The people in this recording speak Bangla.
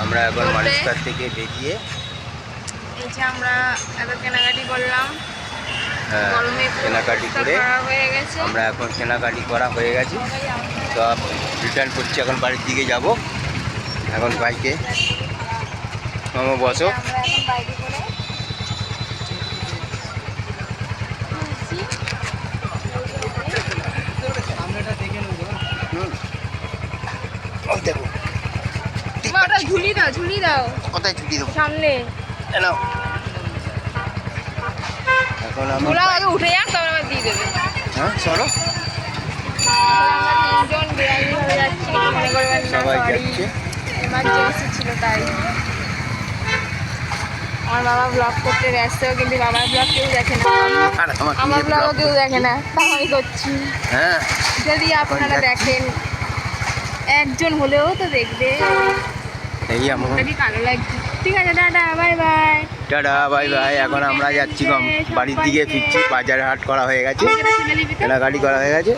আমরা এখন মালিশকার থেকে বেরিয়ে এই যে আমরা এত কেনাকাটি করলাম। হ্যাঁ, গরমে কেনাকাটি করে হয়ে গেছে। আমরা এখন কেনাকাটি করা হয়ে গেছে, তো রিটার্ন করছি, এখন বাড়ির দিকে যাব। এখন বাইকে মামা বসো। আমরা এখন বাইকে করে দেখো ওটা ঝুলি দাও, ঝুলি দাও কোথায় ছুটি দেবো সামনে। এলো। এখন আমরা ঝোলা আগে উঠে যাক, তারপর আবার দিয়ে দেবে। হ্যাঁ চলো, আমরা তিনজন বেআইনি ভাবে যাচ্ছি, কিছু মনে করবেন না, সবাই সরি, যাচ্ছে। এমার্জেন্সি ছিল তাই। আমার বাবা ব্লগ করতে ব্যস্ত, কিন্তু বাবার ব্লগ কেউ দেখে না, আর তোমাকে আমার নিয়ে ব্লগও vlog কেউ করছি। দেখে না, তাও আমি করছি। হ্যাঁ যদি আপনারা যাচ্ছি। দেখেন, একজন হলেও তো দেখবে। এই আমার মুখটা কি কালো লাগছে। ঠিক আছে, tata, bye bye. Tata bye bye. এখন আমরা যাচ্ছি বাড়ির দিকে ফিরছি, বাজার হাট করা হয়ে গেছে, কেনাকাটি করা হয়ে গেছে।